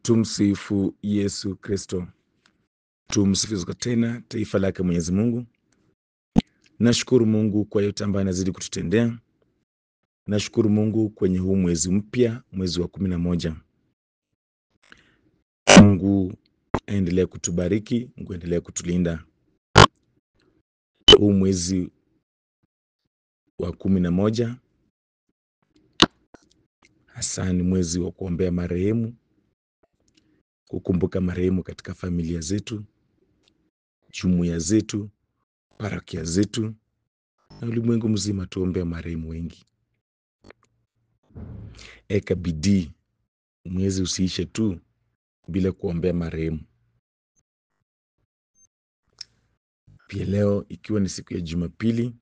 Tumsifu Yesu Kristo. Tumsifu tena taifa lake Mwenyezi Mungu. Nashukuru Mungu kwa yote ambayo anazidi kututendea. Nashukuru Mungu kwenye huu mwezi mpya, mwezi wa 11. Mungu aendelee kutubariki, Mungu aendelee kutulinda. Huu mwezi wa 11 hasa ni mwezi wa kuombea marehemu, kukumbuka marehemu katika familia zetu, jumuiya zetu, parokia zetu na ulimwengu mzima. Tuombea marehemu wengi. Eka bidii, mwezi usiishe tu bila kuombea marehemu. Pia leo ikiwa ni siku ya Jumapili,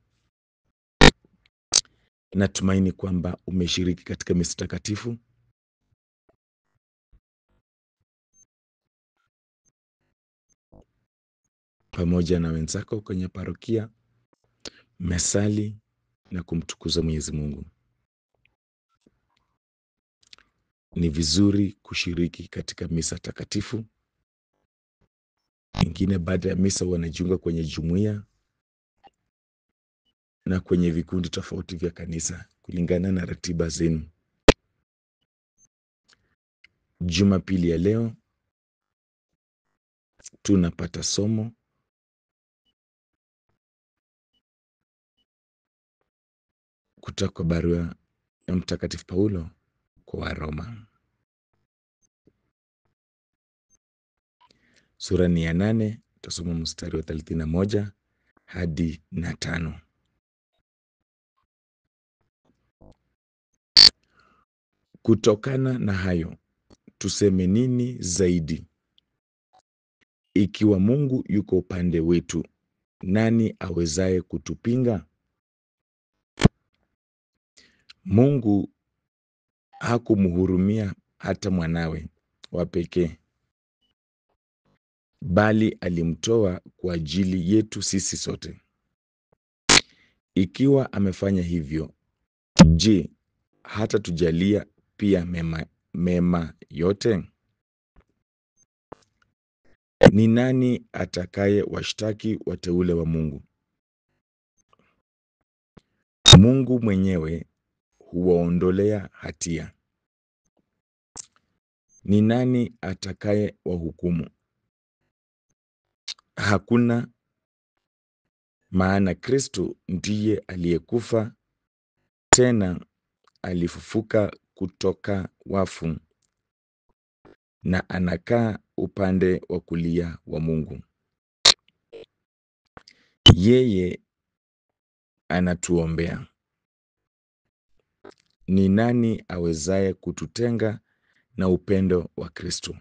natumaini kwamba umeshiriki katika misa takatifu. Pamoja na wenzako kwenye parokia, mesali na kumtukuza Mwenyezi Mungu. Ni vizuri kushiriki katika misa takatifu. Wengine baada ya misa wanajiunga kwenye jumuiya na kwenye vikundi tofauti vya kanisa kulingana na ratiba zenu. Jumapili ya leo tunapata somo kutoka barua ya Mtakatifu Paulo kwa Waroma. Sura ni ya 8, tutasoma mstari wa 31 hadi 5. Kutokana na hayo, tuseme nini zaidi? Ikiwa Mungu yuko upande wetu, nani awezaye kutupinga? Mungu hakumhurumia hata mwanawe wa pekee, bali alimtoa kwa ajili yetu sisi sote. Ikiwa amefanya hivyo, je, hata tujalia pia mema yote? Ni nani atakaye washtaki wateule wa Mungu? Mungu mwenyewe huwaondolea hatia. Ni nani atakaye wahukumu? Hakuna, maana Kristo ndiye aliyekufa, tena alifufuka kutoka wafu na anakaa upande wa kulia wa Mungu. Yeye anatuombea. Ni nani awezaye kututenga na upendo wa Kristo?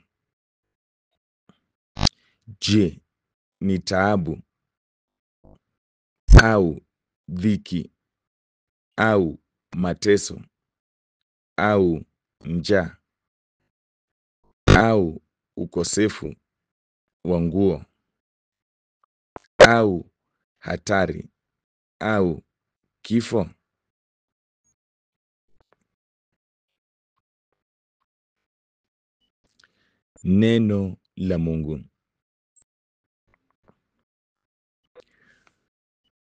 Je, ni taabu au dhiki au mateso au njaa au ukosefu wa nguo au hatari au kifo? Neno la Mungu.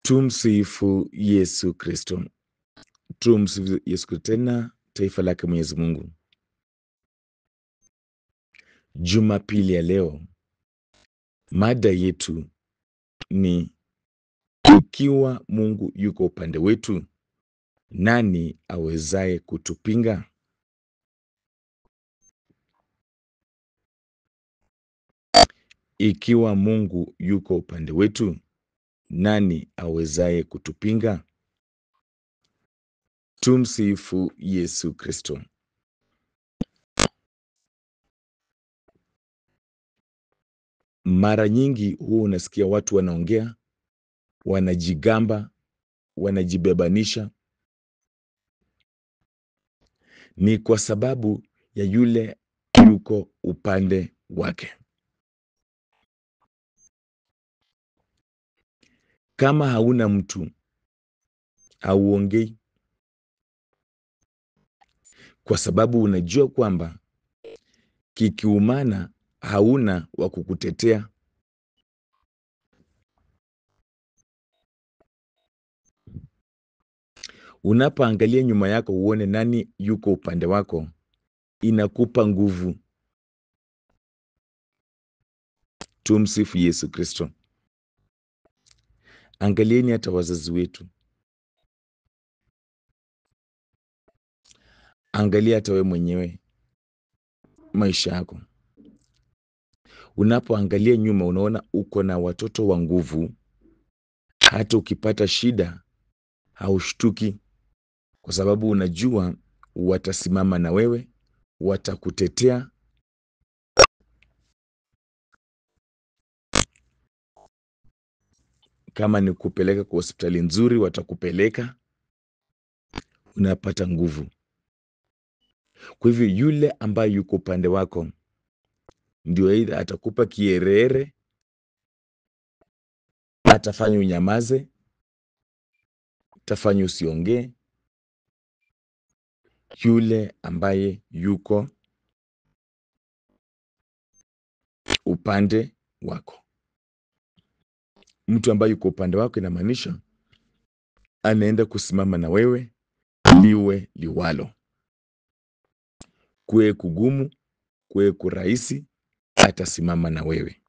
Tumsifu Yesu Kristo. Tumsifu Yesu Kristo tena taifa lake Mwenyezi Mungu. Jumapili ya leo, mada yetu ni ikiwa Mungu yuko upande wetu, nani awezaye kutupinga? Ikiwa Mungu yuko upande wetu, nani awezaye kutupinga? Tumsifu Yesu Kristo. Mara nyingi huwa unasikia watu wanaongea, wanajigamba, wanajibebanisha. Ni kwa sababu ya yule yuko upande wake. Kama hauna mtu, hauongei, kwa sababu unajua kwamba kikiumana hauna wa kukutetea. Unapoangalia nyuma yako uone nani yuko upande wako, inakupa nguvu. Tumsifu Yesu Kristo. Angalieni hata wazazi wetu. Angalia hata wewe mwenyewe maisha yako. Unapoangalia nyuma unaona uko na watoto wa nguvu. Hata ukipata shida haushtuki, kwa sababu unajua watasimama na wewe, watakutetea. Kama ni kupeleka kwa hospitali nzuri watakupeleka, unapata nguvu. Kwa hivyo yule ambaye yuko upande wako ndio aidha atakupa kierere, atafanya unyamaze, atafanya usiongee. Yule ambaye yuko upande wako, mtu ambaye yuko upande wako inamaanisha anaenda kusimama na wewe liwe liwalo, kuwe kugumu, kuwe kurahisi, atasimama na wewe.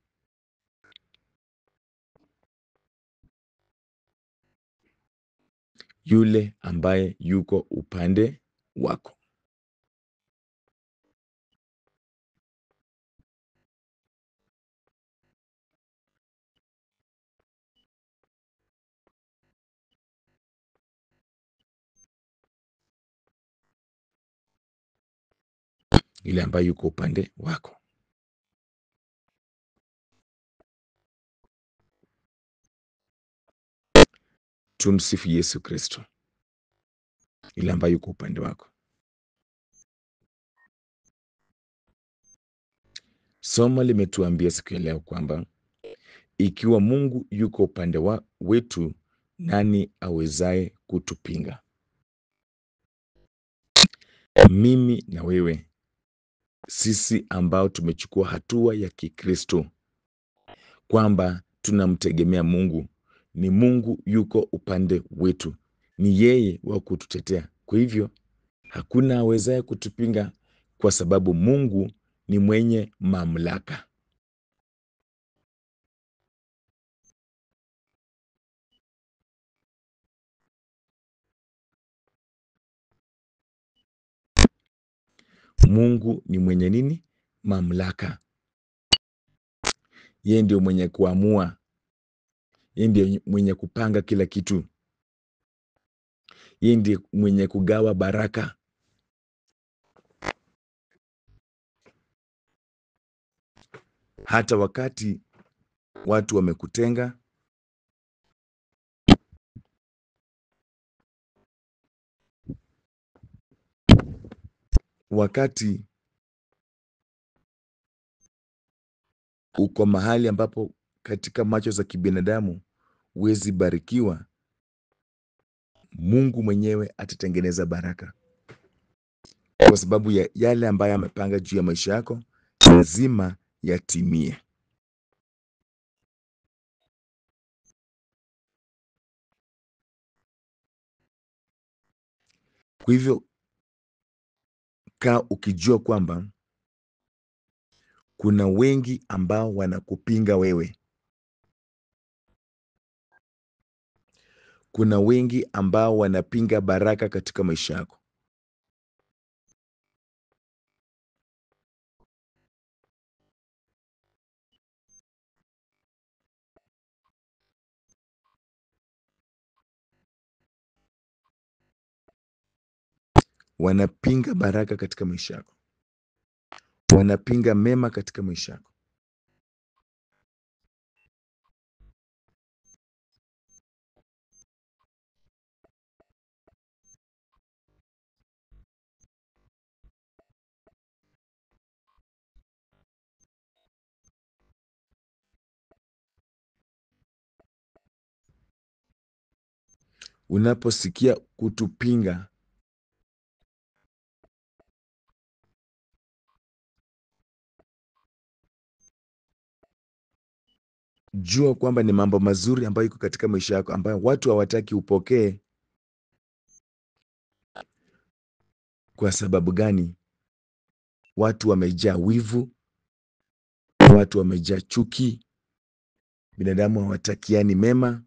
Yule ambaye yuko upande wako. Yule ambaye yuko upande wako. Tumsifu Yesu Kristo. Yule ambaye yuko upande wako. Somo limetuambia siku ya leo kwamba ikiwa Mungu yuko upande wetu, nani awezaye kutupinga? Mimi na wewe, sisi ambao tumechukua hatua ya Kikristo kwamba tunamtegemea Mungu, ni Mungu yuko upande wetu, ni yeye wa kututetea. Kwa hivyo hakuna awezaye kutupinga, kwa sababu Mungu ni mwenye mamlaka. Mungu ni mwenye nini? Mamlaka. Yeye ndio mwenye kuamua, yeye ndio mwenye kupanga kila kitu, yeye ndiye mwenye kugawa baraka. Hata wakati watu wamekutenga, wakati uko mahali ambapo katika macho za kibinadamu huwezi barikiwa, Mungu mwenyewe atatengeneza baraka, kwa sababu ya yale ambayo amepanga juu ya maisha yako lazima yatimie. Kwa hivyo kaa ukijua kwamba kuna wengi ambao wanakupinga wewe. Kuna wengi ambao wanapinga baraka katika maisha yako. Wanapinga baraka katika maisha yako. Wanapinga mema katika maisha yako. Unaposikia kutupinga, Jua kwamba ni mambo mazuri ambayo iko katika maisha yako ambayo watu hawataki upokee. Kwa sababu gani? Watu wamejaa wivu, watu wamejaa chuki, binadamu hawatakiani mema.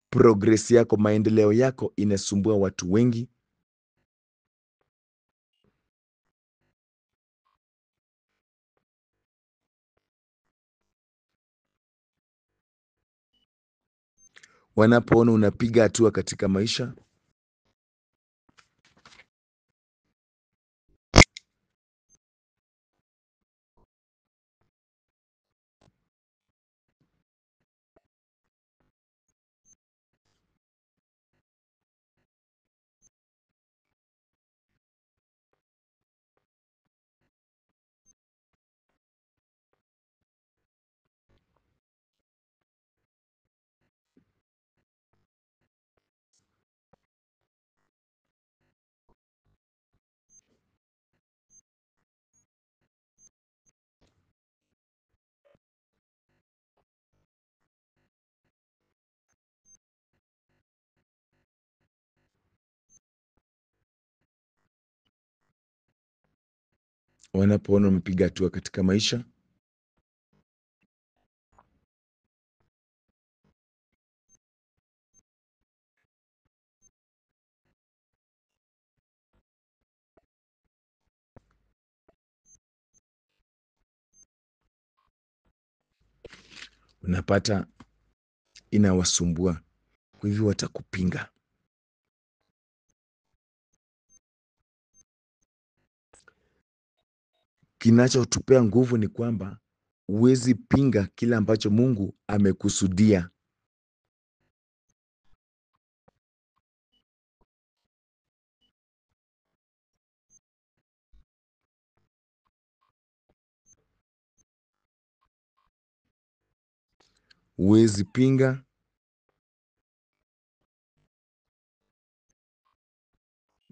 Progress yako, maendeleo yako inasumbua watu wengi. Wanapoona unapiga hatua katika maisha, wanapoona umepiga hatua katika maisha, unapata inawasumbua, kwa hivyo watakupinga. Kinachotupea nguvu ni kwamba huwezi pinga kile ambacho Mungu amekusudia. Huwezi pinga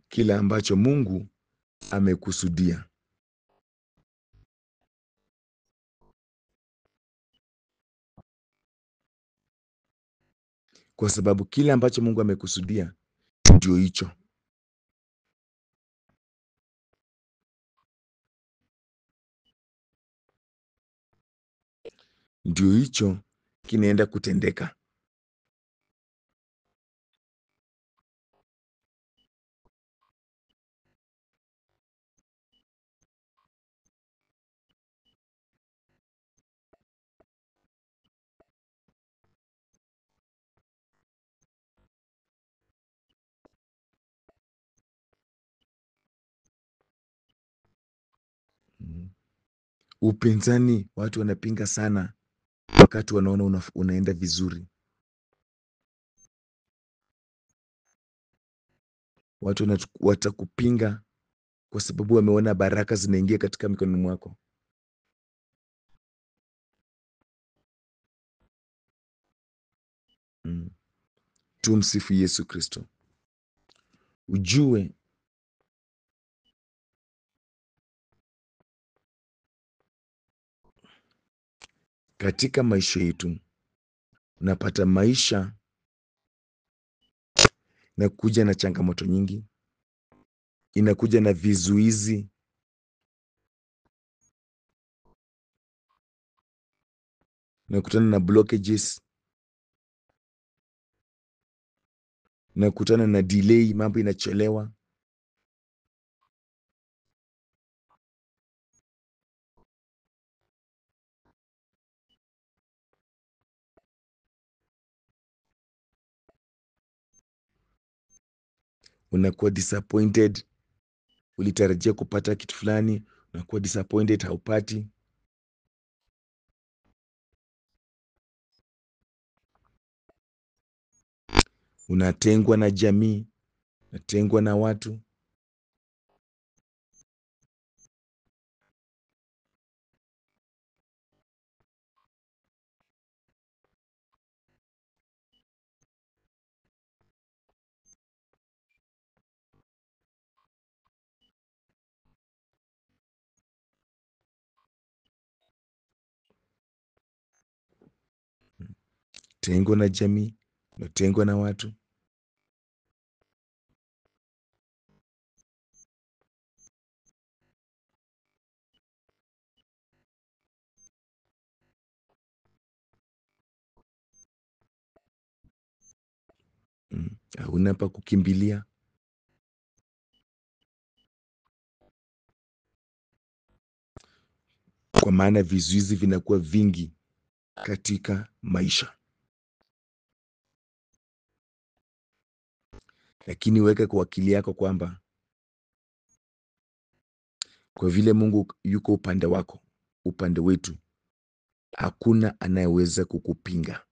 kile ambacho Mungu amekusudia, kwa sababu kile ambacho Mungu amekusudia ndio hicho. Ndio hicho kinaenda kutendeka. Mm. Upinzani, watu wanapinga sana wakati wanaona unaenda vizuri. Watu watakupinga kwa sababu wameona baraka zinaingia katika mikononi mwako. Mm. Tumsifu Yesu Kristo. Ujue katika maisha yetu, unapata maisha inakuja na changamoto nyingi, inakuja na vizuizi, nakutana na blockages, nakutana na delay, mambo inachelewa. Unakuwa disappointed, ulitarajia kupata kitu fulani, unakuwa disappointed, haupati. Unatengwa na jamii, unatengwa na watu. Umetengwa na jamii, umetengwa na watu. Hauna pa kukimbilia. Kwa maana vizuizi vinakuwa vingi katika maisha. Lakini weka kwa akili yako kwamba kwa vile Mungu yuko upande wako, upande wetu, hakuna anayeweza kukupinga.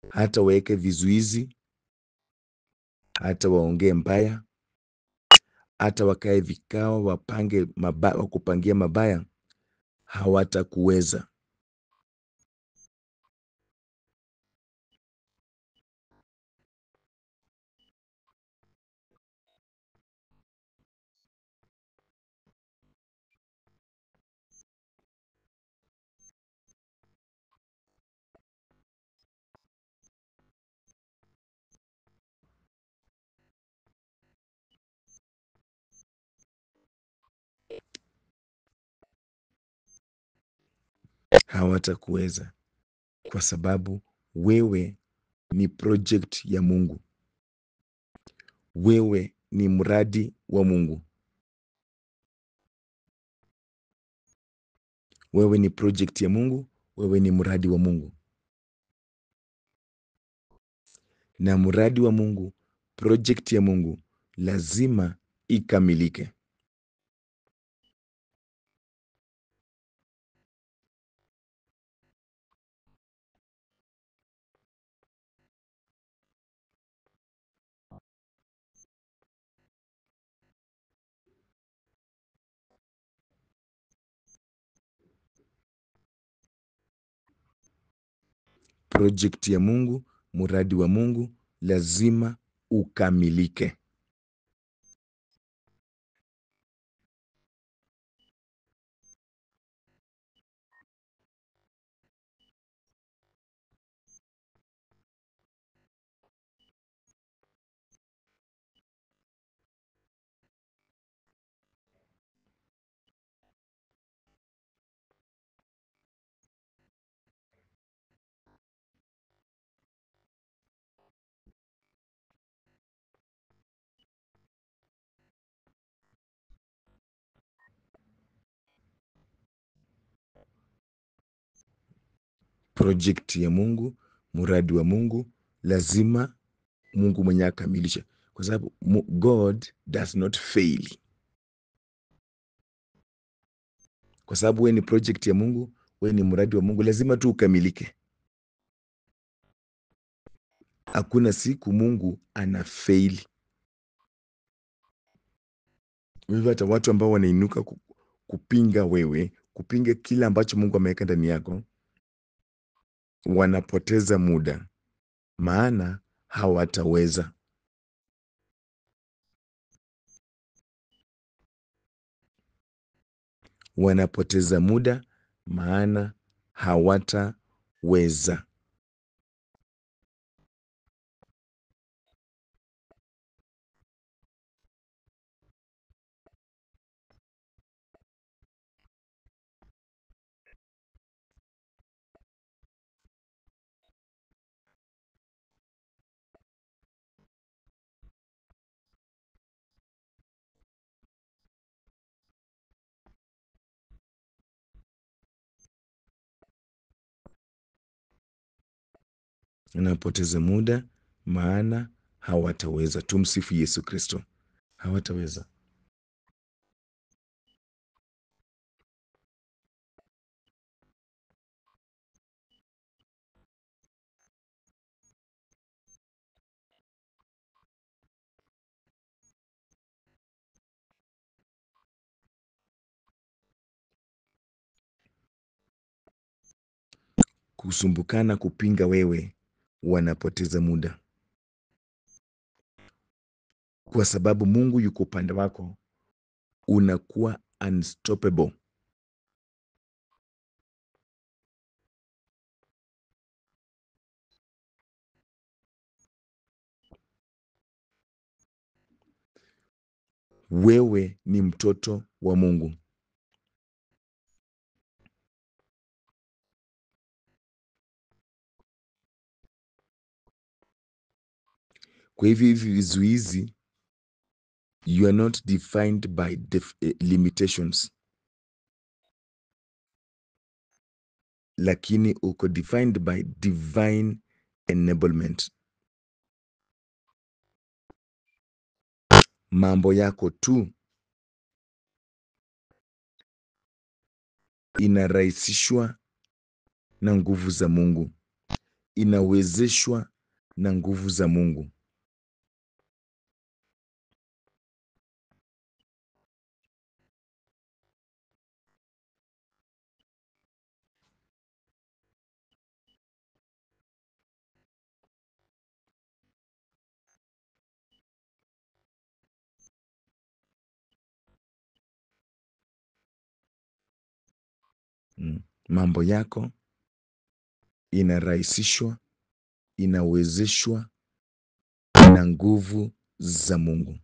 Hata waweke vizuizi, hata waongee mbaya, hata wakae vikao wakupangia mabaya, hawatakuweza. Hawatakuweza kwa sababu wewe ni project ya Mungu. Wewe ni mradi wa Mungu. Wewe ni project ya Mungu, wewe ni mradi wa Mungu. Na mradi wa Mungu, project ya Mungu lazima ikamilike. Project ya Mungu, mradi wa Mungu lazima ukamilike. Project ya Mungu, mradi wa Mungu lazima Mungu mwenyewe akamilishe, kwa sababu God does not fail. Kwa sababu wewe ni project ya Mungu, wewe ni mradi wa Mungu, lazima tu ukamilike. Hakuna siku Mungu ana fail. Hivyo hata watu ambao wanainuka kupinga wewe, kupinga kila ambacho Mungu ameweka ndani yako, wanapoteza muda, maana hawataweza. Wanapoteza muda, maana hawataweza. Wanapoteza muda, maana hawataweza. Tumsifu Yesu Kristo. Hawataweza. Kusumbukana kupinga wewe, wanapoteza muda, kwa sababu Mungu yuko upande wako, unakuwa unstoppable. wewe ni mtoto wa Mungu. Kwa hivyo hivi vizuizi, you are not defined by limitations, lakini uko defined by divine enablement. Mambo yako tu inarahisishwa na nguvu za Mungu, inawezeshwa na nguvu za Mungu. Mambo yako inarahisishwa, inawezeshwa na nguvu za Mungu,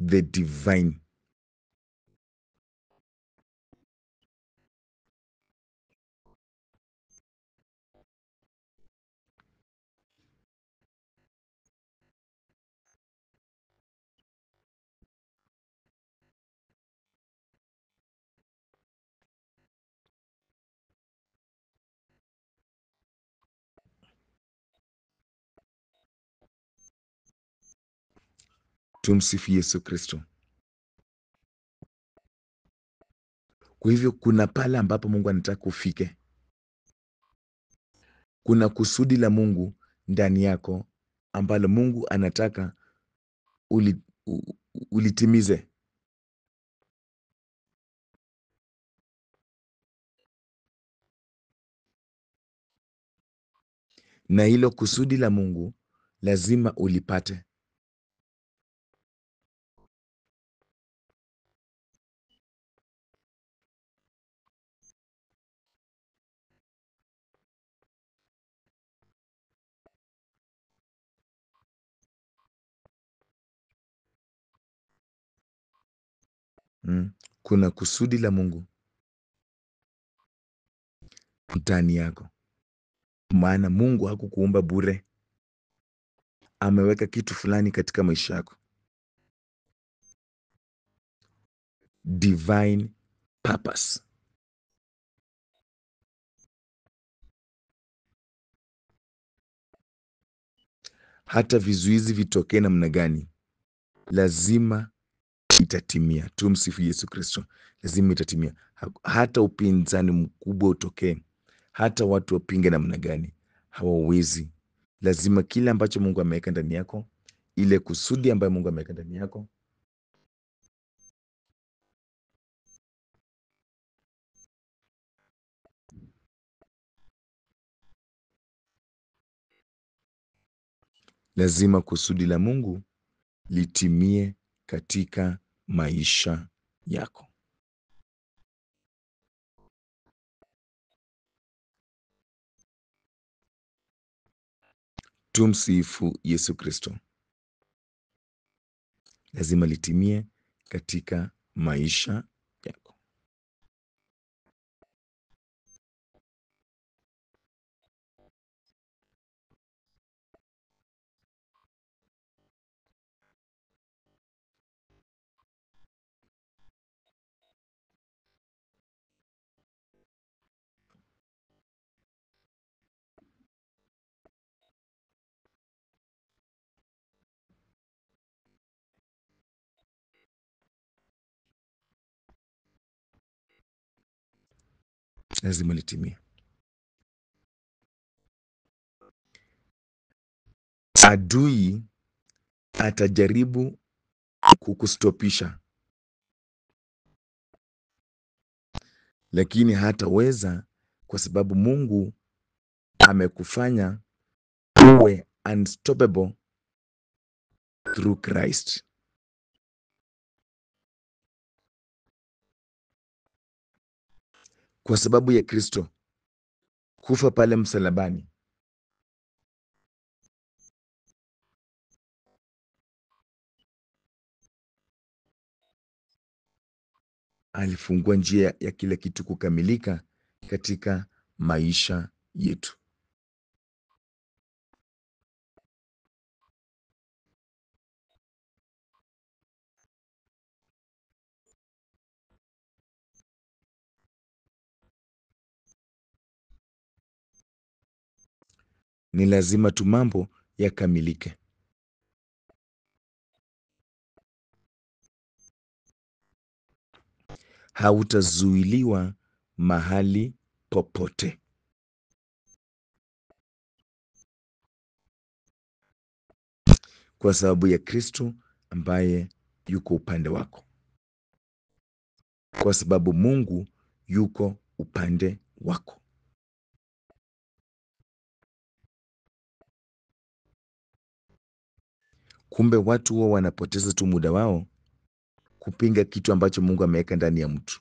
the divine. Tumsifu Yesu Kristo. Kwa hivyo kuna pale ambapo Mungu anataka ufike. Kuna kusudi la Mungu ndani yako ambalo Mungu anataka ulitimize. Na hilo kusudi la Mungu lazima ulipate. Kuna kusudi la Mungu ndani yako, maana Mungu hakukuumba bure. Ameweka kitu fulani katika maisha yako, divine purpose. Hata vizuizi vitokee namna gani, lazima itatimia. Tumsifu Yesu Kristo. Lazima itatimia. Hata upinzani mkubwa utokee, hata watu wapinge namna gani, hawawezi. Lazima kile ambacho Mungu ameweka ndani yako, ile kusudi ambayo Mungu ameweka ndani yako, lazima kusudi la Mungu litimie katika maisha yako. Tumsifu Yesu Kristo. Lazima litimie katika maisha yako. Lazima litimie. Adui atajaribu kukustopisha, lakini hataweza, kwa sababu Mungu amekufanya uwe unstoppable through Christ. Kwa sababu ya Kristo kufa pale msalabani, alifungua njia ya kila kitu kukamilika katika maisha yetu. Ni lazima tu mambo yakamilike. Hautazuiliwa mahali popote, kwa sababu ya Kristo ambaye yuko upande wako, kwa sababu Mungu yuko upande wako. Kumbe watu huwa wanapoteza tu muda wao kupinga kitu ambacho Mungu ameweka ndani ya mtu.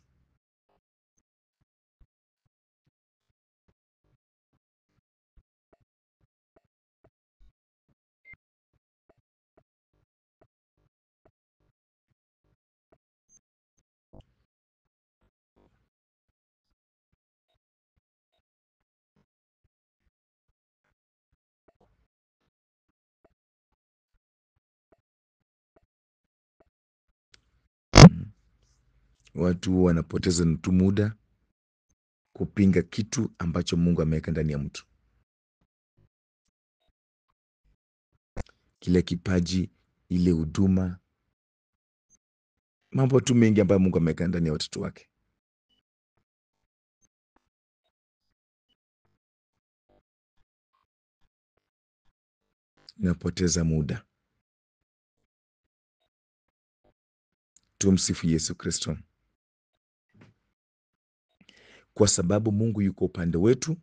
Watu huwa wanapoteza tu muda kupinga kitu ambacho Mungu ameweka ndani ya mtu. Kile kipaji, ile huduma, mambo tu mengi ambayo Mungu ameweka ndani ya watoto wake. Napoteza muda. Tumsifu Yesu Kristo. Kwa sababu Mungu yuko upande wetu,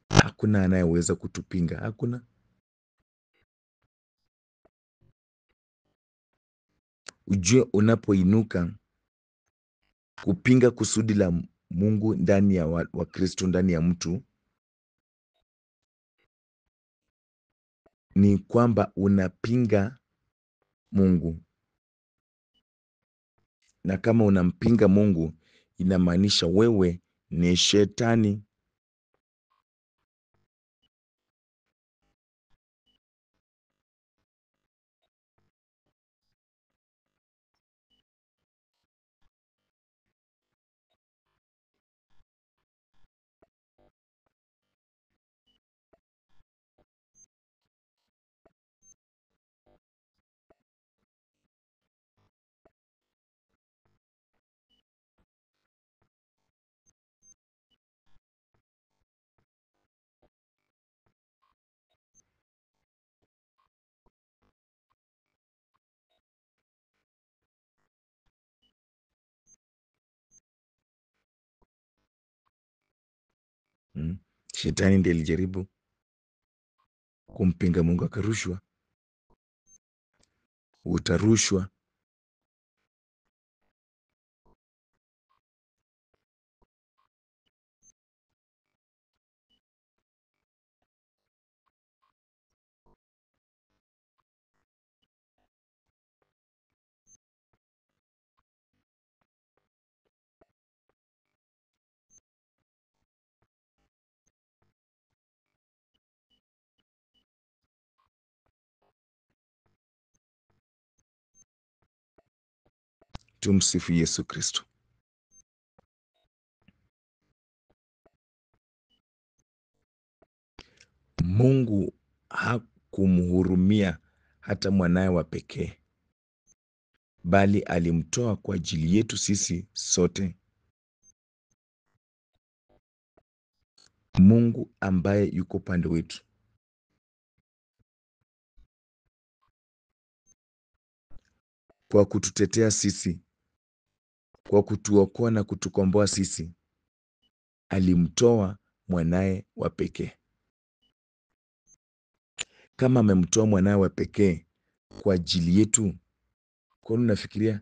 hakuna anayeweza kutupinga. Hakuna. Ujue unapoinuka kupinga kusudi la Mungu ndani ya wa Kristo ndani ya mtu, ni kwamba unapinga Mungu, na kama unampinga Mungu inamaanisha wewe ni shetani. Shetani ndiye alijaribu kumpinga Mungu akarushwa. Utarushwa. Tumsifu Yesu Kristo. Mungu hakumhurumia hata mwanaye wa pekee, bali alimtoa kwa ajili yetu sisi sote. Mungu ambaye yuko upande wetu, kwa kututetea sisi, kwa kutuokoa na kutukomboa sisi, alimtoa mwanaye wa pekee. Kama amemtoa mwanaye wa pekee kwa ajili yetu, kwani unafikiria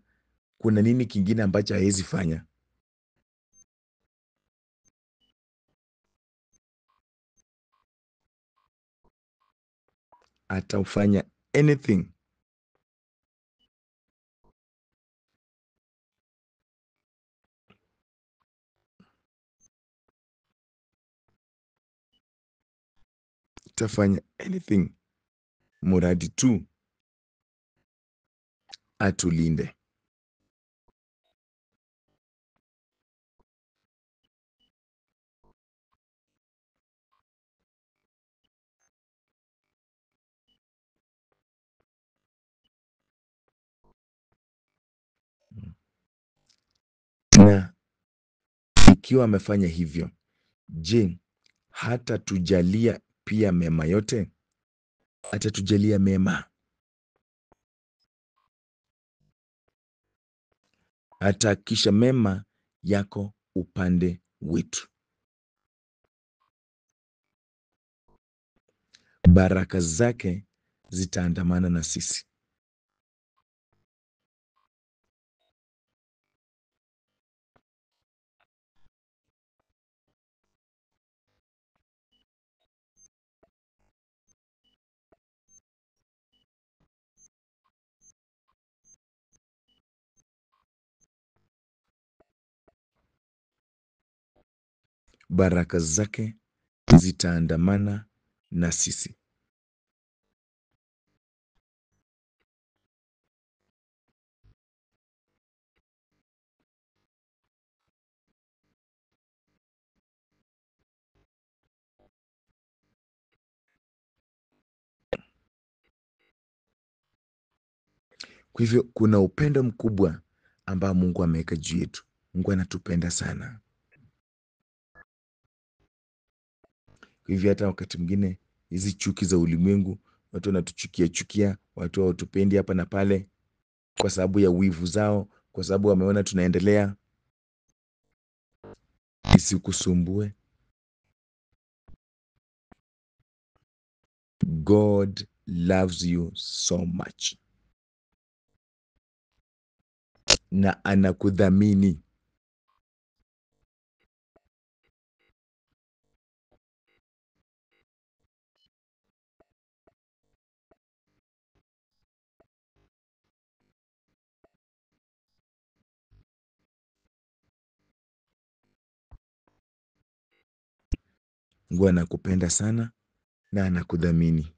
kuna nini kingine ambacho hawezi fanya? Ataufanya anything Tafanya anything muradi tu atulinde. Na ikiwa amefanya hivyo, je, hatatujalia pia mema yote? Atatujalia mema, atahakikisha mema yako upande wetu. Baraka zake zitaandamana na sisi. Baraka zake zitaandamana na sisi. Kwa hivyo kuna upendo mkubwa ambao Mungu ameweka juu yetu. Mungu anatupenda sana. Kwa hivyo hata wakati mwingine hizi chuki za ulimwengu, watu wanatuchukia chukia, watu hawatupendi hapa na pale kwa sababu ya wivu zao, kwa sababu wameona tunaendelea, isikusumbue. God loves you so much, na anakudhamini. Mungu anakupenda sana na anakudhamini,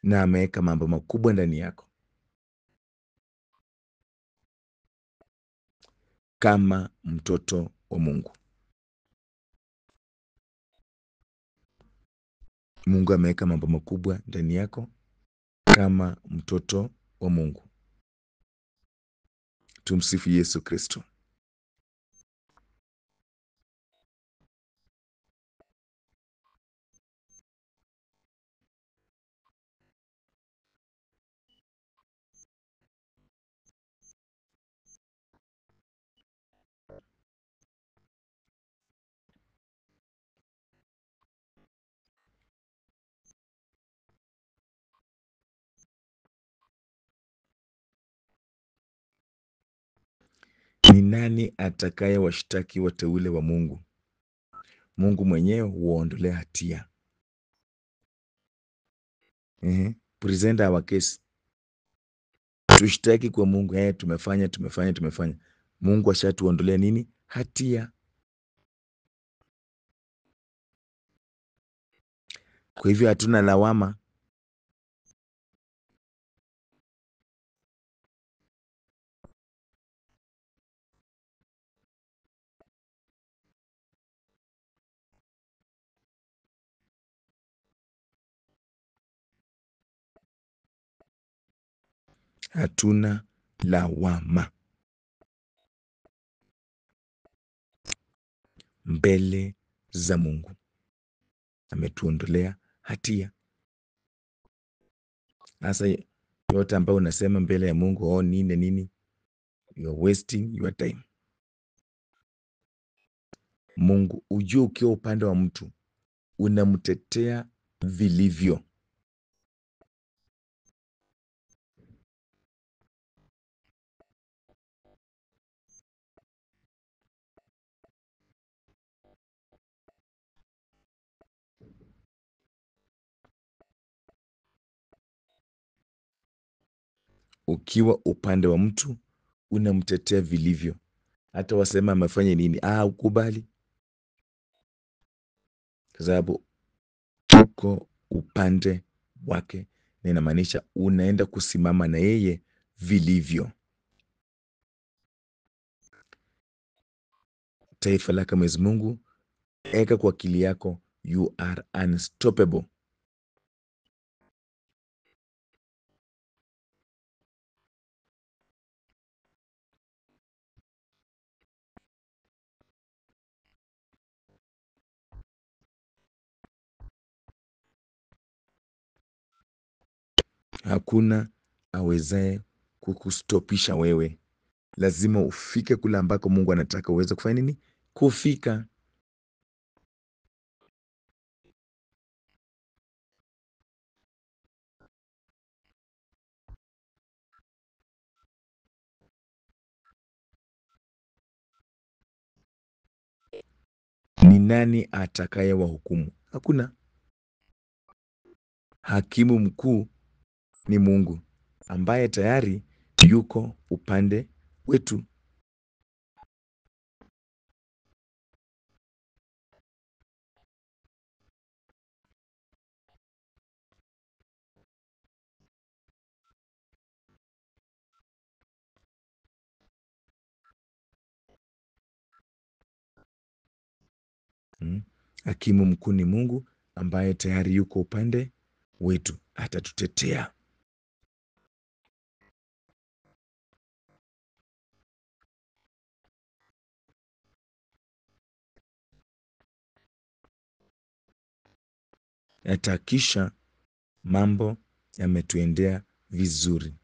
na ameweka mambo makubwa ndani yako kama mtoto wa Mungu. Mungu ameweka mambo makubwa ndani yako kama mtoto wa Mungu. Tumsifu Yesu Kristo. Ni nani atakaye washtaki wateule wa Mungu? Mungu mwenyewe huwaondolea hatia. Present our case. Tushtaki kwa Mungu, tumefanya. Mungu ashatuondolea nini? Hatia. Kwa hivyo hatuna lawama. Hatuna lawama mbele za Mungu. Ametuondolea hatia. Sasa yote ambayo unasema mbele ya Mungu, nini, you are wasting your time. Mungu, ujue ukiwa upande wa mtu unamtetea vilivyo. Ukiwa upande wa mtu unamtetea vilivyo, hata wasema amefanya nini, ukubali, kwa sababu uko upande wake, na inamaanisha unaenda kusimama na yeye vilivyo. Taifa lake Mwenyezi Mungu, eka kwa akili yako, you are unstoppable. Hakuna awezaye kukustopisha wewe. Lazima ufike kule ambako Mungu anataka uweze kufanya nini? Kufika. Ni nani atakaye wahukumu? Hakuna. Hakimu mkuu ni Mungu ambaye tayari yuko upande wetu. Hakimu mkuu ni Mungu ambaye tayari yuko upande wetu, atatutetea. Atahakisha mambo yametuendea vizuri.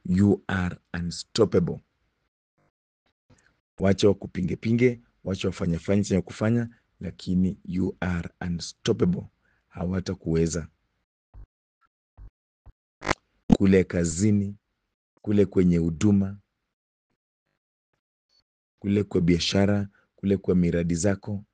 You are unstoppable. Wacha wakupinge, wacha wafanye chenye kufanya, lakini you are unstoppable. Hawatakuweza. Kule kazini, kule kwenye huduma, kule kwa biashara, kule kwa miradi zako,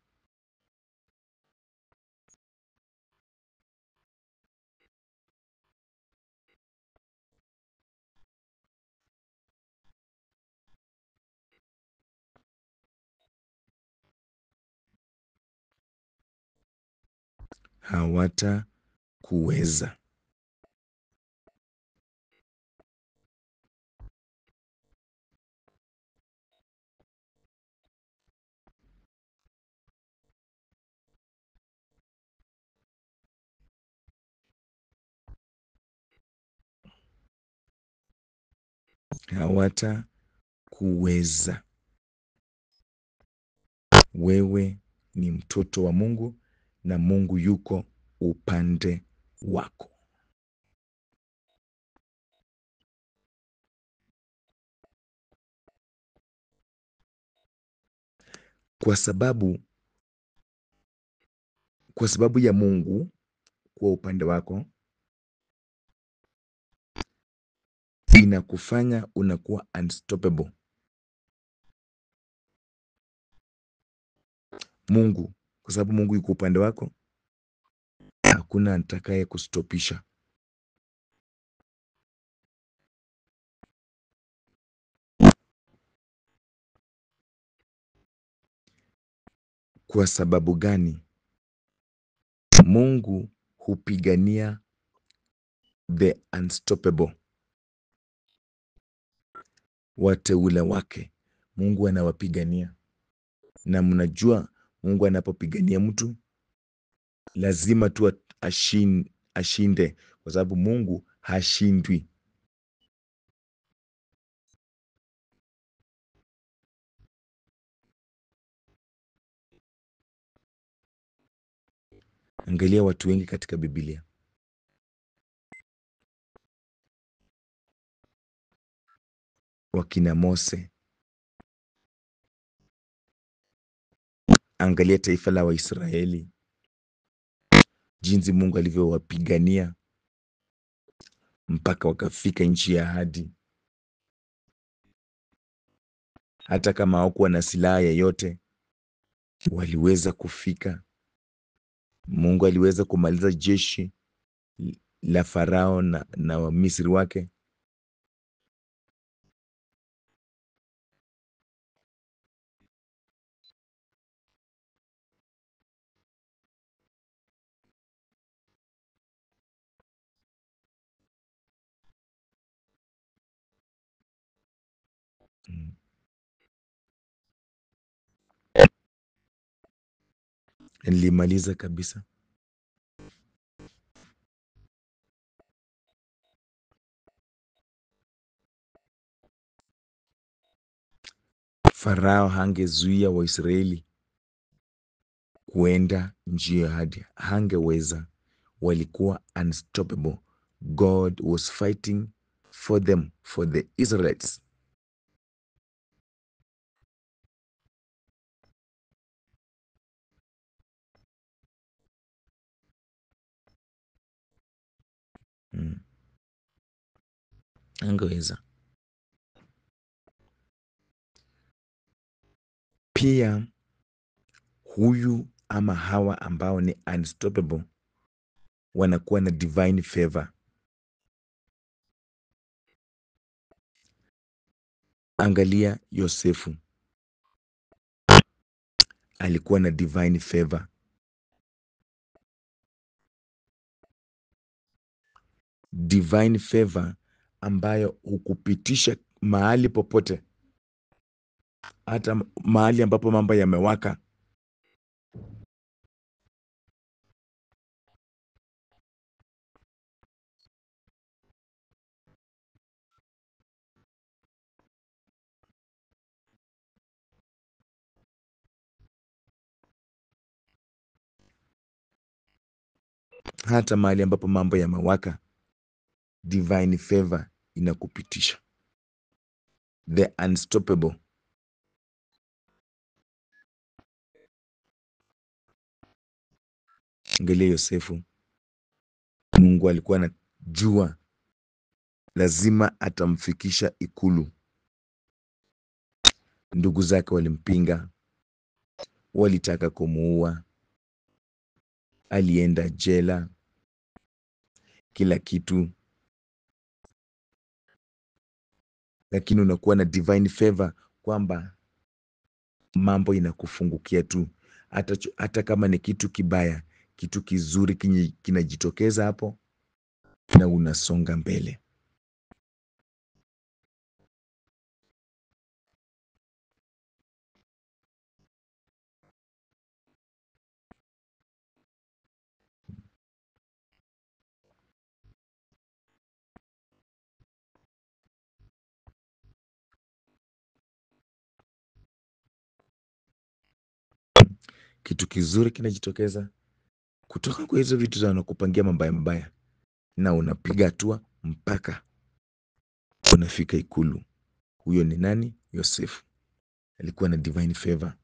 hawatakuweza. Hawatakuweza. Wewe ni mtoto wa Mungu na Mungu yuko upande wako. Kwa sababu ya Mungu kuwa upande wako, inakufanya unakuwa unstoppable. Mungu, kwa sababu Mungu yuko upande wako, hakuna atakaye kustopisha. Kwa sababu gani? Mungu hupigania the unstoppable. Wateule wake Mungu anawapigania, na mnajua Mungu anapopigania mtu lazima tu ashinde, kwa sababu Mungu hashindwi. Angalia watu wengi katika Biblia, wakina Mose. Angalia taifa la Waisraeli, jinsi Mungu alivyowapigania mpaka wakafika nchi ya ahadi. Hata kama hawakuwa na silaha yoyote, waliweza kufika. Mungu aliweza kumaliza jeshi la Farao na Wamisri wake. Mm. Nilimaliza kabisa. Farao hangezuia Waisraeli kuenda njia ya ahadi, hangeweza. Walikuwa unstoppable. God was fighting for them, for the Israelites. Mm. Hangeweza. Pia huyu ama hawa ambao ni unstoppable wanakuwa na divine favor. Angalia Yosefu, alikuwa na divine favor. Divine favor ambayo hukupitisha mahali popote, hata mahali ambapo mambo yamewaka. Hata mahali ambapo mambo yamewaka, divine favor inakupitisha. The unstoppable. Angalia Yosefu, Mungu alikuwa anajua lazima atamfikisha ikulu. Ndugu zake walimpinga, walitaka kumuua, alienda jela, kila kitu, lakini unakuwa na divine favor kwamba mambo inakufungukia tu, hata kama ni kitu kibaya, kitu kizuri kinajitokeza hapo na unasonga mbele. Kitu kizuri kinajitokeza kutoka kwa hizo vitu za wanakupangia mabaya mabaya, na unapiga hatua mpaka unafika ikulu. Huyo ni nani? Yosefu alikuwa na divine favor.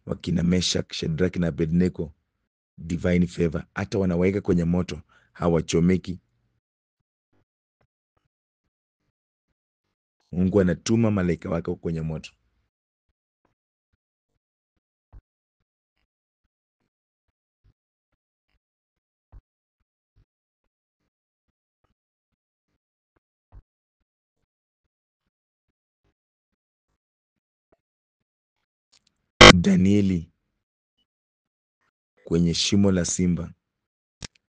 Wakina Meshak, Shadrach na Abednego, divine favor. Hata wanaweka kwenye moto hawachomeki. Mungu anatuma malaika wake kwenye moto. Danieli kwenye shimo la simba,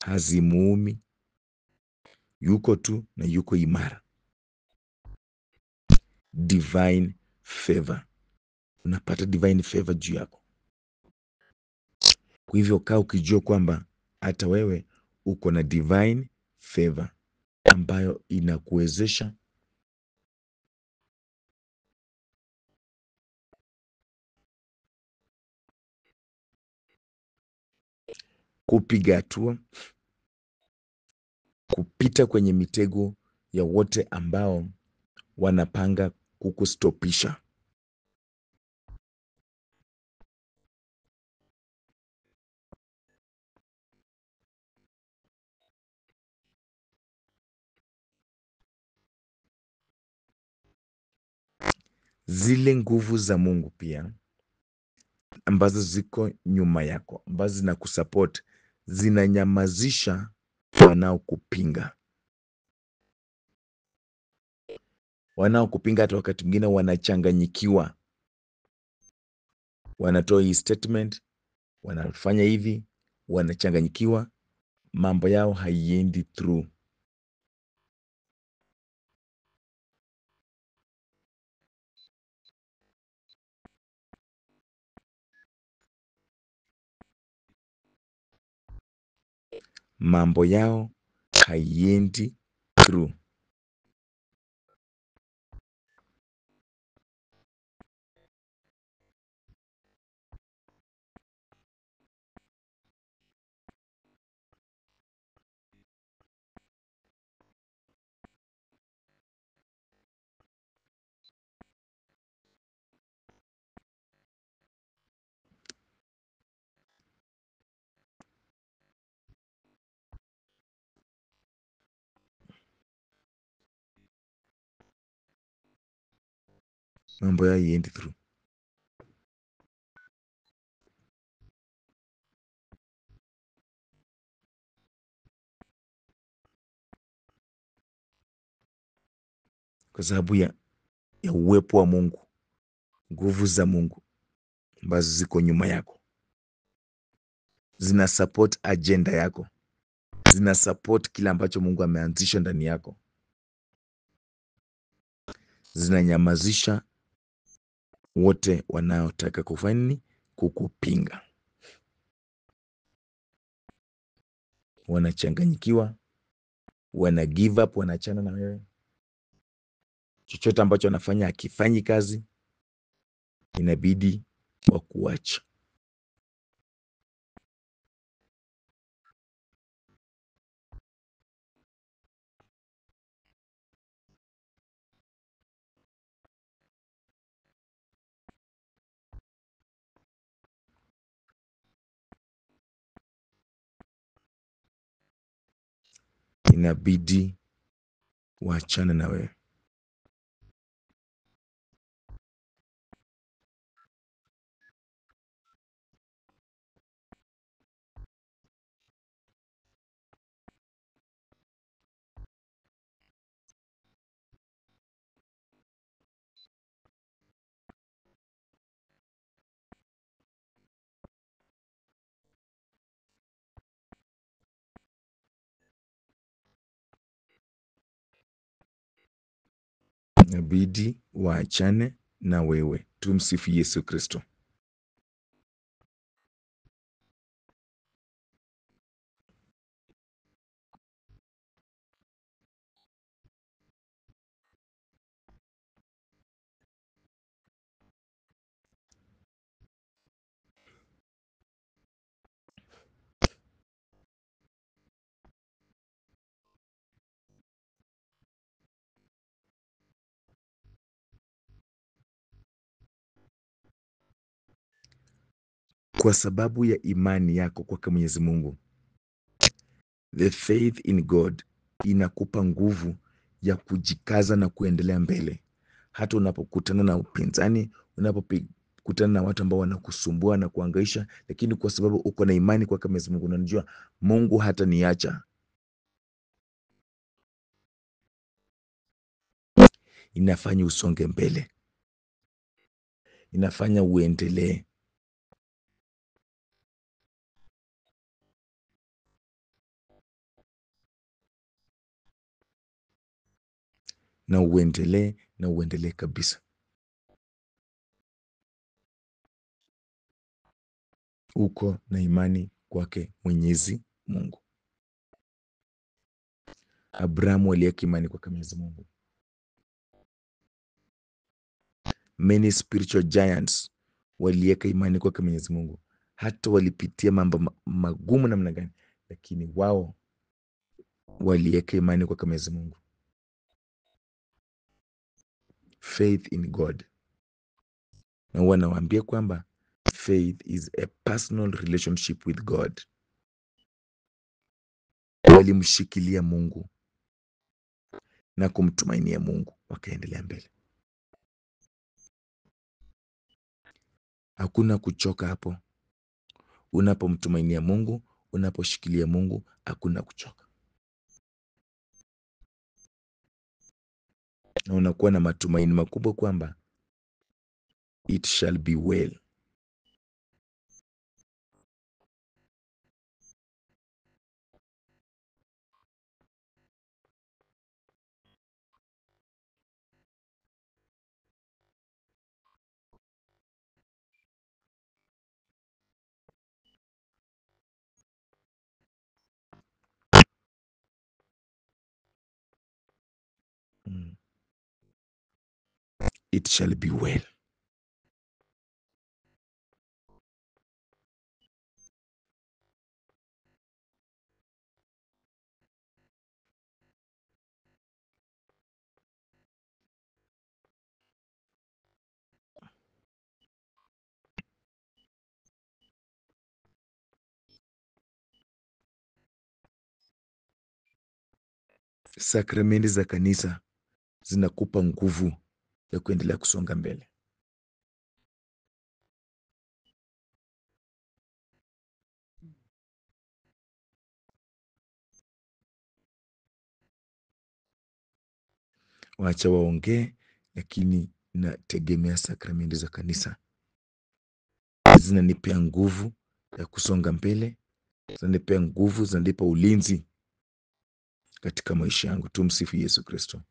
hazimuumi, yuko tu na yuko imara. Divine favor, unapata divine favor juu yako. Kwa hivyo kaa ukijua kwamba hata wewe uko na divine favor ambayo inakuwezesha kupiga hatua, kupita kwenye mitego ya wote ambao wanapanga kukustopisha. Zile nguvu za Mungu pia ambazo ziko nyuma yako, ambazo zinakusupport, zinanyamazisha wanaokupinga. Wanaokupinga hata wakati mwingine wanachanganyikiwa, wanatoa hii statement, wanafanya hivi, wanachanganyikiwa, mambo yao haiendi through. Mambo yao haiendi through. Mambo yao haiendi through. Kwa sababu ya uwepo wa Mungu, nguvu za Mungu ambazo ziko nyuma yako, zina support agenda yako, zina support kile ambacho Mungu ameanzisha ndani yako, zinanyamazisha wote wanaotaka kufanya nini? Kukupinga. Wanachanganyikiwa, wana give up, wanaachana na wewe. Chochote ambacho wanafanya hakifanyi kazi, inabidi wakuacha. Inabidi waachane na wewe. Inabidi waachane na wewe. Tumsifu Yesu Kristo. Kwa sababu ya imani yako kwa Mwenyezi Mungu, the faith in God inakupa nguvu ya kujikaza na kuendelea mbele, hata unapokutana na upinzani, unapokutana na watu ambao wanakusumbua na kuangaisha, lakini kwa sababu uko na imani kwa Mwenyezi Mungu, unajua Mungu hata niacha. Inafanya usonge mbele, inafanya uendelee. Na uendelee kabisa. Uko na imani kwake Mwenyezi Mungu. Abrahamu aliweka imani kwake Mwenyezi Mungu. Many spiritual giants waliweka imani kwake Mwenyezi Mungu, hata walipitia mambo magumu namna gani, lakini wao waliweka imani kwake Mwenyezi Mungu. Faith in God. Na huwa nawaambia kwamba faith is a personal relationship with God. Walimshikilia Mungu na kumtumainia Mungu, wakaendelea mbele. Hakuna kuchoka hapo. Unapomtumainia Mungu, unaposhikilia Mungu, hakuna kuchoka, na unakuwa na matumaini makubwa kwamba it shall be well. Mm. It shall be well. Sakramenti za kanisa zinakupa nguvu ya kuendelea kusonga mbele. Wacha waongee, lakini nategemea sakramenti za kanisa. Zinanipea nguvu ya kusonga mbele, zinanipea nguvu, zinanipa ulinzi katika maisha yangu. Tumsifu Yesu Kristo.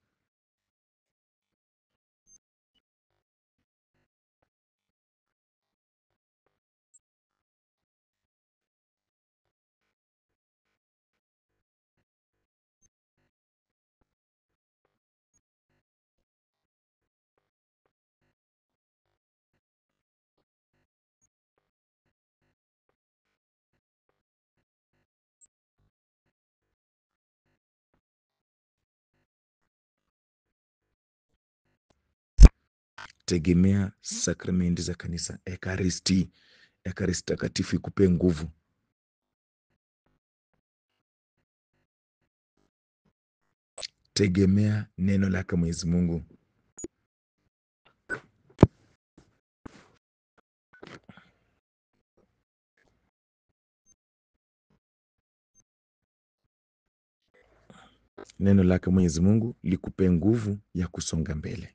Tegemea sakramenti za kanisa, ekaristi takatifu ikupe nguvu. Tegemea neno lake Mwenyezi Mungu. Neno lake Mwenyezi Mungu likupe nguvu ya kusonga mbele.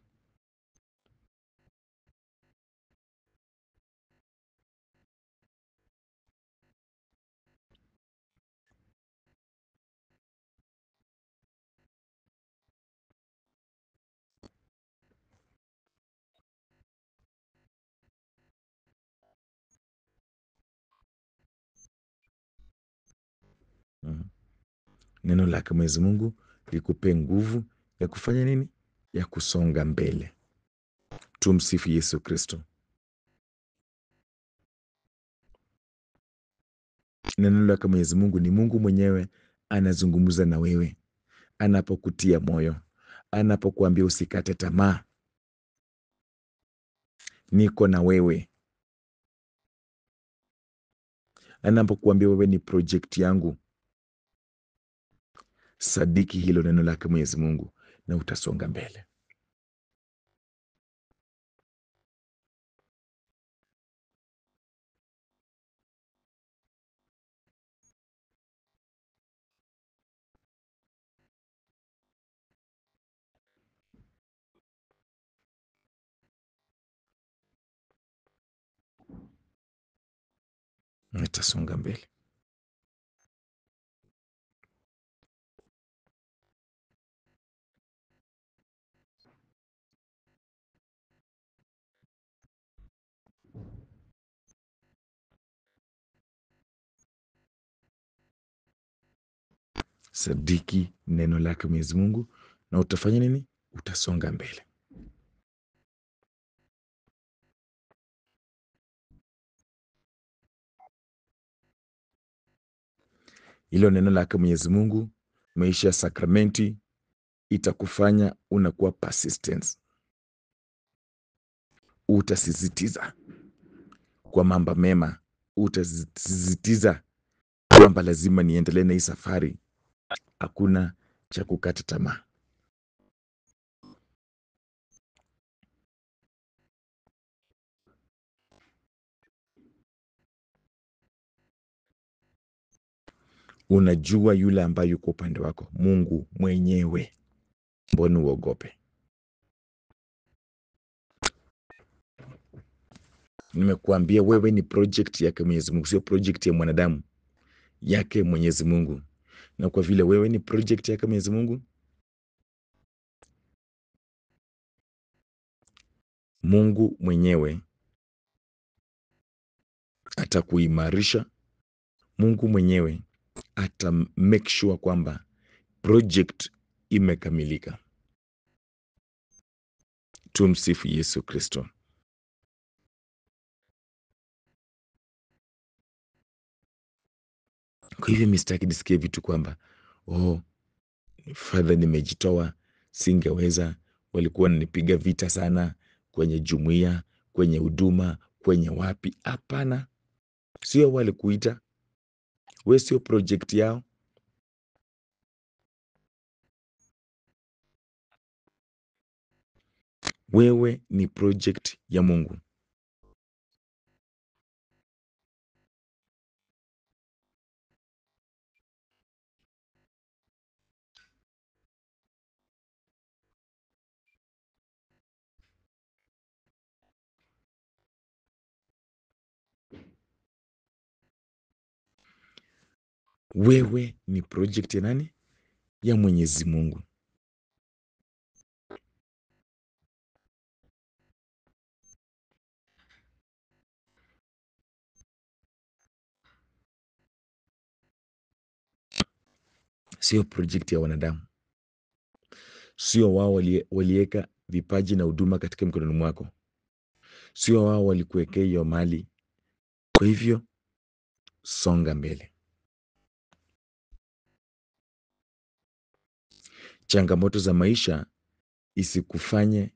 Neno lake Mwenyezi Mungu likupe nguvu ya kufanya nini? Ya kusonga mbele. Tumsifu Yesu Kristo. Neno lake Mwenyezi Mungu ni Mungu mwenyewe anazungumza na wewe, anapokutia moyo, anapokuambia usikate tamaa, niko na wewe, anapokuambia wewe ni project yangu. Sadiki hilo neno lake Mwenyezi Mungu na utasonga mbele. Utasonga mbele. Sadiki neno lake Mwenyezi Mungu na utafanya nini? Utasonga mbele. Hilo neno lake Mwenyezi Mungu, maisha ya sakramenti, itakufanya unakuwa persistence. Utasisitiza kwa mambo mema, utasisitiza kwamba lazima niendelee na hii safari. Hakuna cha kukata tamaa. Unajua yule ambaye yuko upande wako, Mungu mwenyewe. Mbona uogope? Nimekuambia wewe ni project yake Mwenyezi Mungu, sio project ya mwanadamu, yake Mwenyezi Mungu. Na kwa vile wewe ni project yake Mwenyezi Mungu, Mungu mwenyewe atakuimarisha. Mungu mwenyewe ata make sure kwamba project imekamilika. Tumsifu Yesu Kristo. Kwa hivyo mistaki nisikie vitu kwamba Father, nimejitoa, singeweza, walikuwa wananipiga vita sana kwenye jumuiya, kwenye huduma, kwenye wapi. Hapana, sio walikuita, we sio project yao. Wewe ni project ya Mungu. Wewe ni project ya nani? Ya Mwenyezi Mungu. Sio project ya wanadamu. Sio wao waliweka vipaji na huduma katika mkononi mwako. Sio wao walikuwekea hiyo mali. Kwa hivyo songa mbele. Changamoto za maisha isikufanye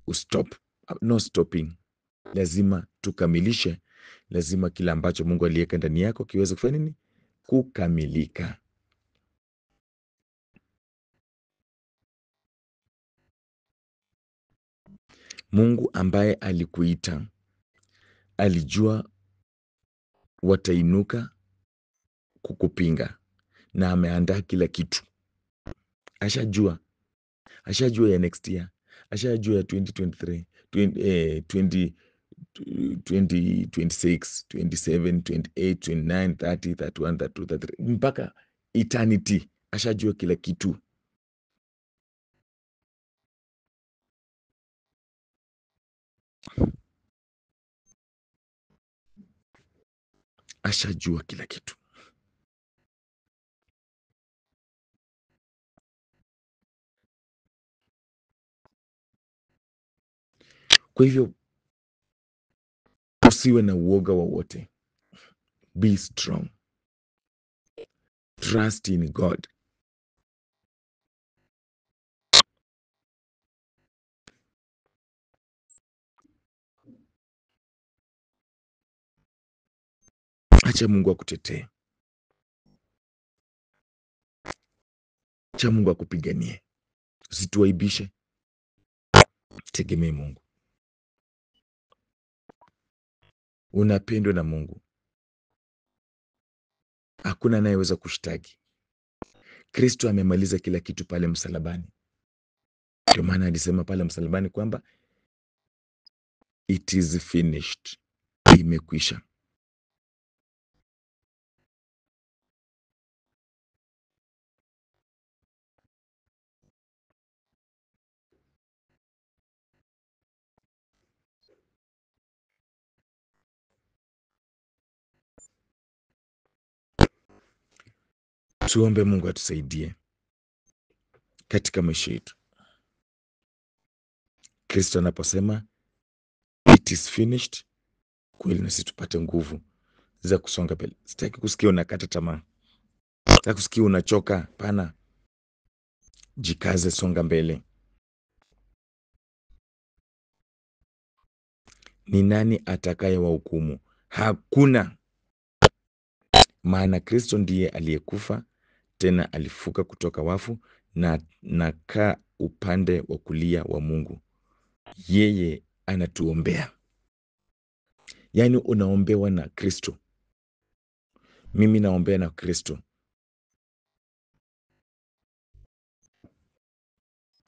ustop. No stopping. Lazima tukamilishe. Lazima kila ambacho Mungu aliweka ndani yako kiweze kufanya nini? Kukamilika. Mungu ambaye alikuita alijua watainuka kukupinga na ameandaa kila kitu. Ashajua ya next year, ashajua ya 2023, 2026, 27, 28, 29, 30, 31, 32, 33 mpaka eternity. Ashajua kila kitu. Ashajua kila kitu. Kwa hivyo usiwe na uoga wowote. Be strong. Trust in God. Acha Mungu akutetee. Acha Mungu akupiganie. Usituaibishe. Tegemee Mungu. Unapendwa na Mungu. Hakuna anayeweza kushtaki. Kristo amemaliza kila kitu pale msalabani. Ndio maana alisema pale msalabani kwamba it is finished. Imekwisha. Tuombe Mungu atusaidie katika maisha yetu. Kristo anaposema it is finished, kweli na sisi tupate nguvu za kusonga mbele. Sitaki kusikia unakata tamaa. Sitaki kusikia unachoka. Pana. Jikaze, songa mbele. Ni nani atakaye wahukumu? Hakuna. Maana Kristo ndiye aliyekufa tena alifuka kutoka wafu na nakaa upande wa kulia wa Mungu. Yeye anatuombea. Yaani unaombewa na Kristo. Mimi naombea na Kristo.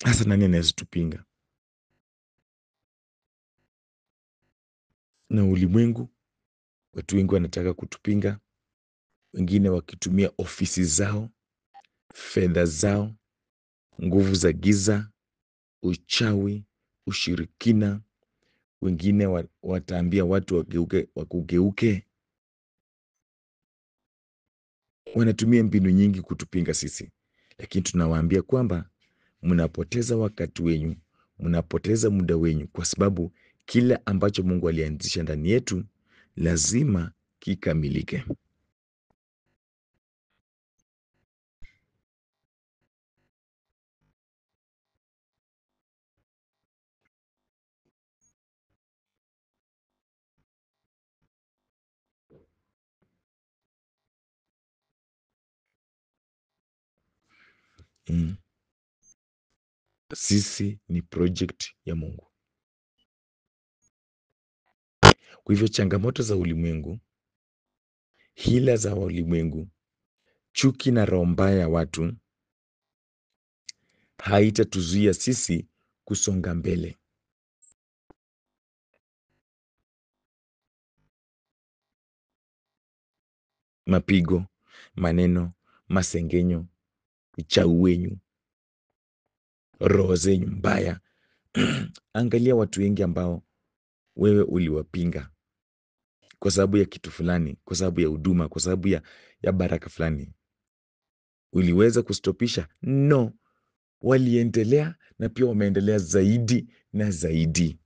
Hasa nani anaweza tupinga? Na ulimwengu, watu wengi wanataka kutupinga, wengine wakitumia ofisi zao, fedha zao, nguvu za giza, uchawi, ushirikina. Wengine wataambia watu wakugeuke. Wanatumia mbinu nyingi kutupinga sisi, lakini tunawaambia kwamba mnapoteza wakati wenyu, mnapoteza muda wenyu, kwa sababu kile ambacho Mungu alianzisha ndani yetu lazima kikamilike. Mm. Sisi ni project ya Mungu. Kwa hivyo changamoto za ulimwengu, hila za ulimwengu, chuki na roho mbaya ya watu haitatuzuia sisi kusonga mbele. Mapigo, maneno, masengenyo, uchawi wenyu, roho zenyu mbaya. Angalia watu wengi ambao wewe uliwapinga kwa sababu ya kitu fulani, kwa sababu ya huduma, kwa sababu ya baraka fulani. Uliweza kustopisha? No, waliendelea na pia wameendelea zaidi na zaidi.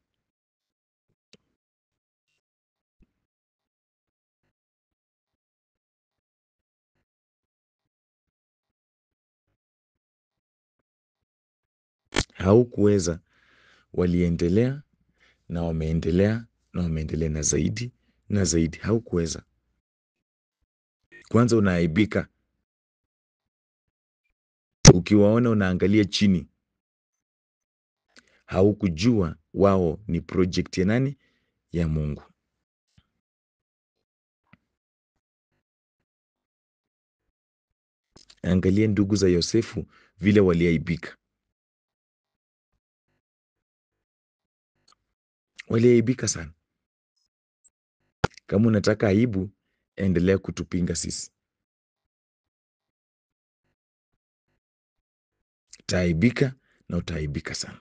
Haukuweza, waliendelea na wameendelea na wameendelea na zaidi na zaidi. Haukuweza. Kwanza unaaibika ukiwaona, unaangalia chini. Haukujua wao ni project ya nani? Ya Mungu. Angalia ndugu za Yosefu vile waliaibika. Waliaibika sana. Kama unataka aibu, endelea kutupinga sisi. Utaaibika na utaaibika sana.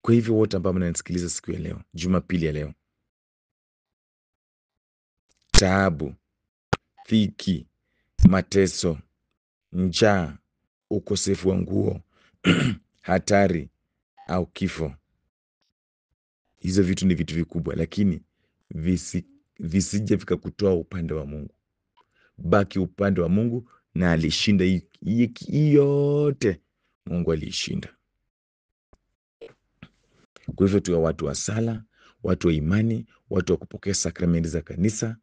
Kwa hivyo wote ambao mnanisikiliza siku ya leo, Jumapili ya leo, taabu, dhiki, mateso, njaa, ukosefu wa nguo, hatari au kifo, hizo vitu ni vitu vikubwa, lakini visije vikakutoa upande wa Mungu. Baki upande wa Mungu, na alishinda hii yote. Mungu aliishinda. Kwa hivyo tuwe watu wa sala, watu wa imani, watu wa kupokea sakramenti za kanisa,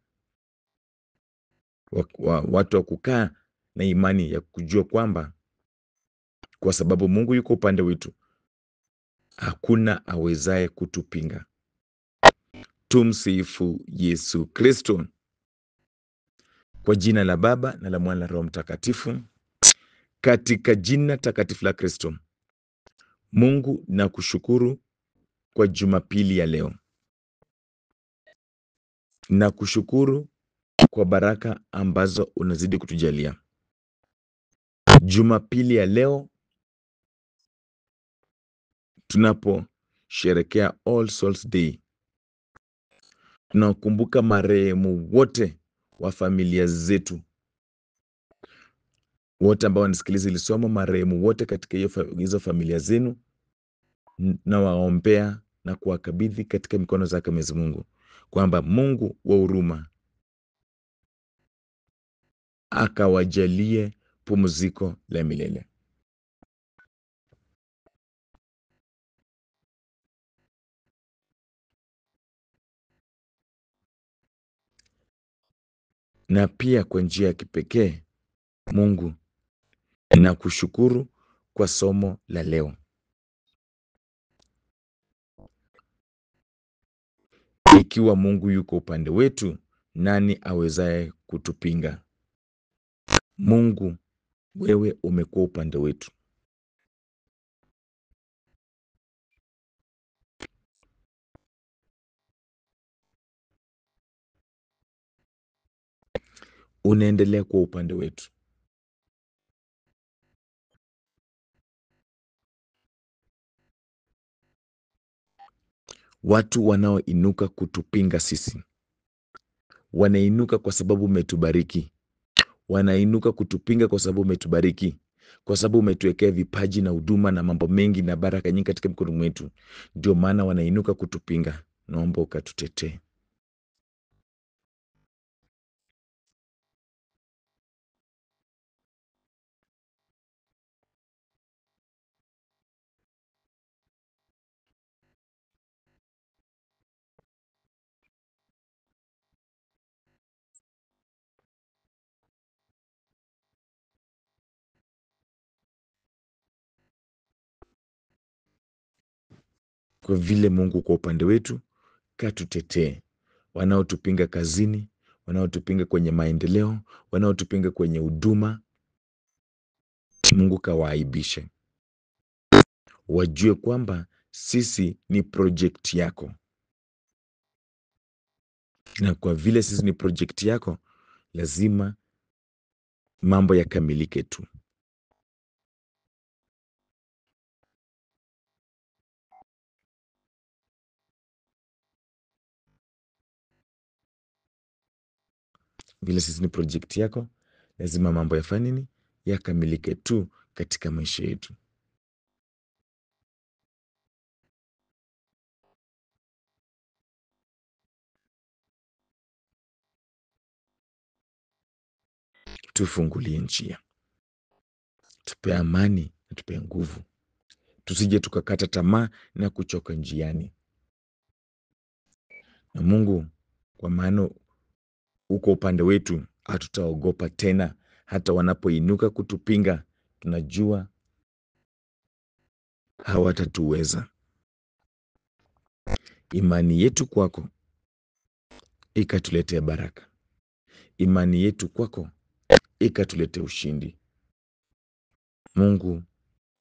watu wa kukaa na imani ya kujua kwamba kwa sababu Mungu yuko upande wetu, hakuna awezaye kutupinga. Tumsifu Yesu Kristo. Kwa jina la Baba na la Mwana na Roho Mtakatifu, katika jina takatifu la Kristo. Mungu, nakushukuru kwa Jumapili ya leo. Nakushukuru kwa baraka ambazo unazidi kutujalia. Jumapili ya leo tunaposherekea All Souls Day, tunakumbuka marehemu wote wa familia zetu, wote ambao wanasikiliza hili somo, marehemu wote katika hizo familia zenu, na waombea na kuwakabidhi katika mikono zake Mwenyezi Mungu, kwamba Mungu wa huruma akawajalie pumziko la milele. Na pia kwa njia ya kipekee, Mungu, nakushukuru kwa somo la leo. Ikiwa Mungu yuko upande wetu, nani awezaye kutupinga? Mungu, wewe umekuwa upande wetu. Unaendelea kuwa upande wetu. Watu wanaoinuka kutupinga sisi, wanainuka kwa sababu umetubariki. Wanainuka kutupinga kwa sababu umetubariki, kwa sababu umetuwekea vipaji na huduma na mambo mengi na baraka nyingi katika mikono mwetu. Ndio maana wanainuka kutupinga. Naomba ukatutetee. Kwa vile Mungu kwa upande wetu, katutetee. Wanaotupinga kazini, wanaotupinga kwenye maendeleo, wanaotupinga kwenye huduma, Mungu kawaaibishe. Wajue kwamba sisi ni project yako, na kwa vile sisi ni project yako, lazima mambo yakamilike tu. Vile sisi ni project yako, lazima mambo yafanye nini? Yakamilike tu katika maisha yetu. Tufungulie njia, tupe amani na tupe nguvu, tusije tukakata tamaa na kuchoka njiani. Na Mungu, kwa maana uko upande wetu, hatutaogopa tena. Hata wanapoinuka kutupinga, tunajua hawatatuweza. Imani yetu kwako ikatuletea baraka. Imani yetu kwako ikatuletea ushindi. Mungu,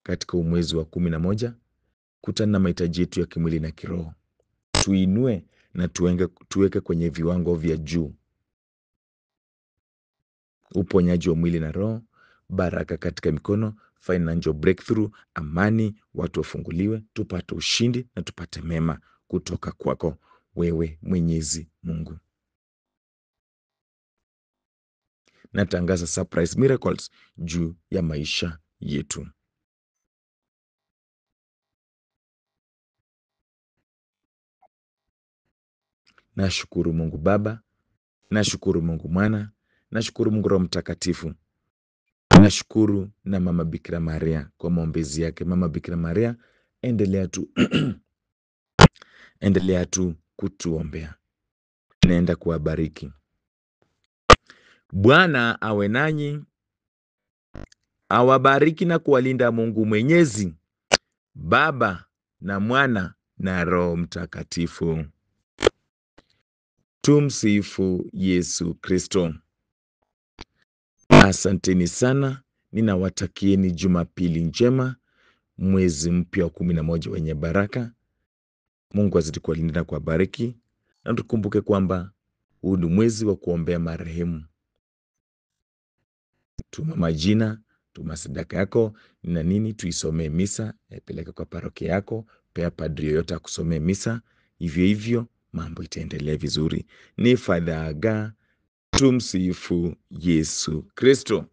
katika mwezi wa 11, kutana na mahitaji yetu ya kimwili na kiroho. Tuinue na tuweke kwenye viwango vya juu. Uponyaji wa mwili na roho, baraka katika mikono, financial breakthrough, amani, watu wafunguliwe, tupate ushindi na tupate mema kutoka kwako wewe Mwenyezi Mungu. Natangaza surprise miracles juu ya maisha yetu. Nashukuru Mungu Baba, nashukuru Mungu Mwana, nashukuru Mungu Roho Mtakatifu. Nashukuru na Mama Bikira Maria kwa maombezi yake. Mama Bikira Maria, endelea tu kutuombea. Naenda kuwabariki. Bwana awe nanyi, awabariki na kuwalinda Mungu Mwenyezi, Baba na Mwana na Roho Mtakatifu. Tumsifu Yesu Kristo. Asanteni sana. Ninawatakieni Jumapili njema, mwezi mpya wa 11 wenye baraka. Mungu azidi kuwalinda na kuwabariki. Na tukumbuke kwamba huu ni mwezi wa kuombea marehemu. Tuma majina, tuma sadaka yako na nini, tuisomee misa, yapeleke kwa parokia yako, pea padri yoyote akusomee misa. Hivyo hivyo mambo itaendelea vizuri. Ni Father Aga. Tumsifu Yesu Kristo.